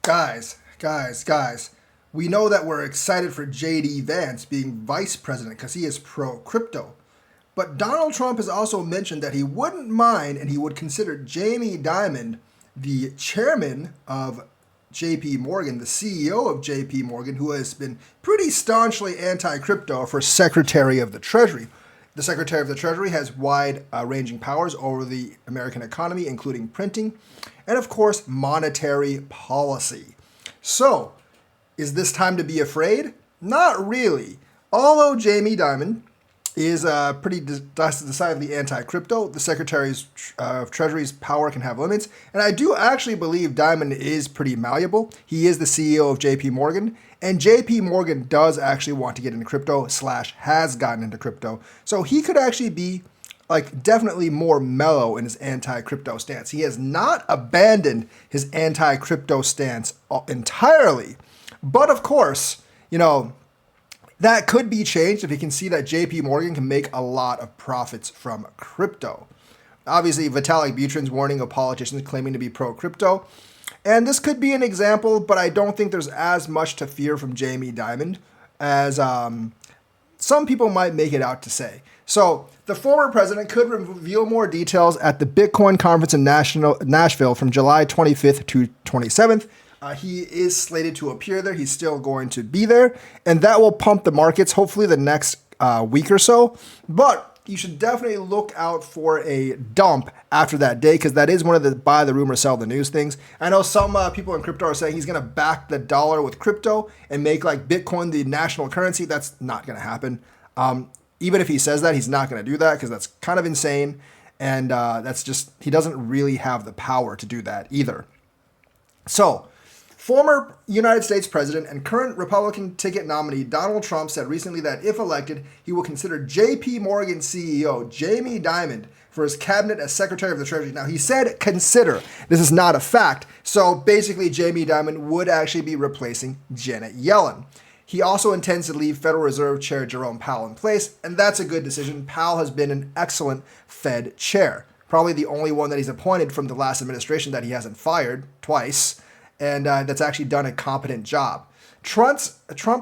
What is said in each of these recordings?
Guys, we know that we're excited for JD Vance being vice president because he is pro crypto. But Donald Trump has also mentioned that he wouldn't mind and he would consider Jamie Dimon, the chairman of JP Morgan, the CEO of JP Morgan, who has been pretty staunchly anti crypto, for Secretary of the Treasury. The Secretary of the Treasury has wide ranging powers over the American economy, including printing and, of course, monetary policy. So, is this time to be afraid? Not really. Although Jamie Dimon is pretty decidedly anti-crypto, the Secretary of Treasury's power can have limits, and I do actually believe Dimon is pretty malleable. He is the CEO of JP Morgan, and JP Morgan does actually want to get into crypto / has gotten into crypto, so he could actually be definitely more mellow in his anti-crypto stance. He has not abandoned his anti-crypto stance entirely. But of course, that could be changed if he can see that JP Morgan can make a lot of profits from crypto. Obviously, Vitalik Butrin's warning of politicians claiming to be pro-crypto. And this could be an example, but I don't think there's as much to fear from Jamie Dimon as some people might make it out to say. So the former president could reveal more details at the Bitcoin conference in Nashville from July 25th to 27th. He is slated to appear there. He's still going to be there, and that will pump the markets hopefully the next week or so. But you should definitely look out for a dump after that day, because that is one of the buy the rumor, sell the news things. I know some people in crypto are saying he's going to back the dollar with crypto and make Bitcoin the national currency. That's not going to happen. Even if he says that, he's not going to do that because that's kind of insane. And he doesn't really have the power to do that either. So, former United States President and current Republican ticket nominee Donald Trump said recently that if elected, he will consider JP Morgan CEO Jamie Dimon for his cabinet as Secretary of the Treasury. Now, he said consider. This is not a fact. So basically, Jamie Dimon would actually be replacing Janet Yellen. He also intends to leave Federal Reserve Chair Jerome Powell in place, and that's a good decision. Powell has been an excellent Fed chair, probably the only one that he's appointed from the last administration that he hasn't fired twice, and that's actually done a competent job. Trump's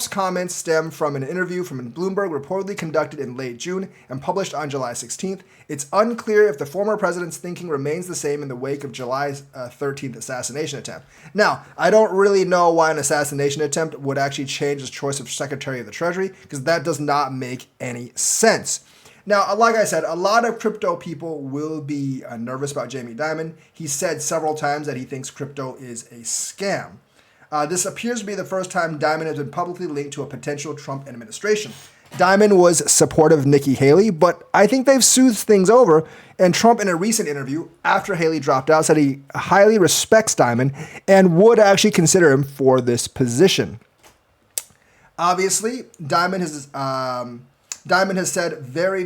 comments stem from an interview from Bloomberg reportedly conducted in late June and published on July 16th. It's unclear if the former president's thinking remains the same in the wake of July's 13th assassination attempt. Now, I don't really know why an assassination attempt would actually change his choice of Secretary of the Treasury, because that does not make any sense. Now, like I said, a lot of crypto people will be nervous about Jamie Dimon. He said several times that he thinks crypto is a scam. This appears to be the first time Dimon has been publicly linked to a potential Trump administration. Dimon was supportive of Nikki Haley, but I think they've soothed things over, and Trump, in a recent interview after Haley dropped out, said he highly respects Dimon and would actually consider him for this position. Obviously, Dimon has said very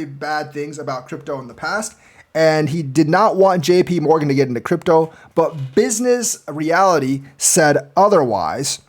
bad things about crypto in the past, and he did not want JP Morgan to get into crypto, but business reality said otherwise.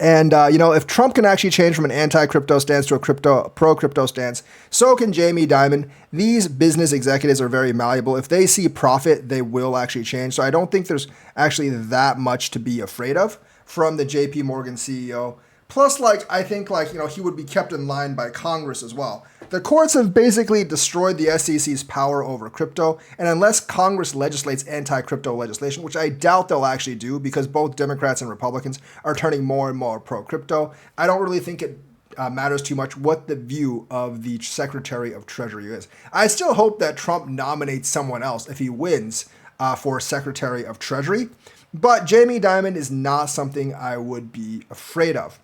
And, if Trump can actually change from an anti-crypto stance to a pro-crypto stance, so can Jamie Dimon. These business executives are very malleable. If they see profit, they will actually change. So I don't think there's actually that much to be afraid of from the JP Morgan CEO. Plus, I think, he would be kept in line by Congress as well. The courts have basically destroyed the SEC's power over crypto, and unless Congress legislates anti-crypto legislation, which I doubt they'll actually do because both Democrats and Republicans are turning more and more pro-crypto, I don't really think it matters too much what the view of the Secretary of Treasury is. I still hope that Trump nominates someone else if he wins for Secretary of Treasury, but Jamie Dimon is not something I would be afraid of.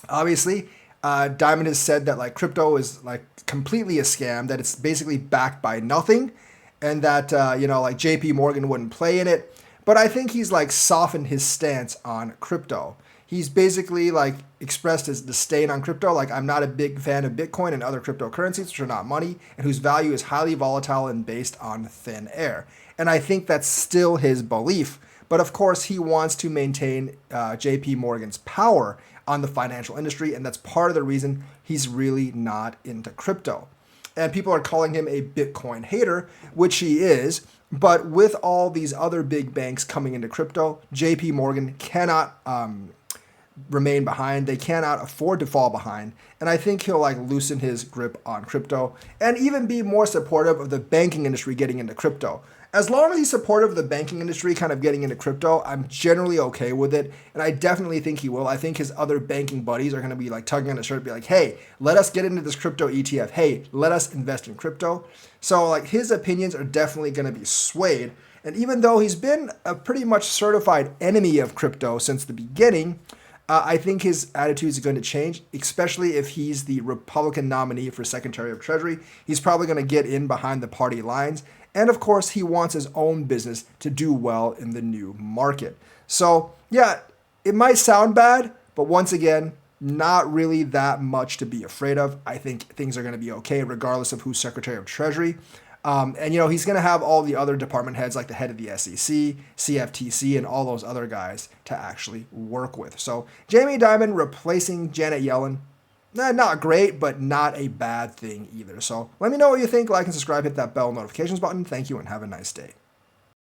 Obviously, Dimon has said that crypto is completely a scam, that it's basically backed by nothing, and that JP Morgan wouldn't play in it. But I think he's softened his stance on crypto. He's basically expressed his disdain on crypto. I'm not a big fan of Bitcoin and other cryptocurrencies, which are not money and whose value is highly volatile and based on thin air. And I think that's still his belief. But of course, he wants to maintain JP Morgan's power on the financial industry, and that's part of the reason he's really not into crypto. and people are calling him a Bitcoin hater, which he is. But with all these other big banks coming into crypto, JP Morgan cannot remain behind. They cannot afford to fall behind. And I think he'll like loosen his grip on crypto and even be more supportive of the banking industry getting into crypto. As long as he's supportive of the banking industry kind of getting into crypto, I'm generally okay with it. And I definitely think he will. I think his other banking buddies are going to be like tugging on his shirt and be like, hey, let us get into this crypto ETF. Hey, let us invest in crypto. So like his opinions are definitely going to be swayed. And even though he's been a pretty much certified enemy of crypto since the beginning, I think his attitude is going to change, especially if he's the Republican nominee for Secretary of Treasury. He's probably going to get in behind the party lines. And of course, he wants his own business to do well in the new market. So, yeah, it might sound bad, but once again, not really that much to be afraid of. I think things are going to be okay regardless of who's Secretary of Treasury. And, he's going to have all the other department heads like the head of the SEC, CFTC, and all those other guys to actually work with. So Jamie Dimon replacing Janet Yellen, not great, but not a bad thing either. So let me know what you think. Like and subscribe, hit that bell notifications button. Thank you and have a nice day.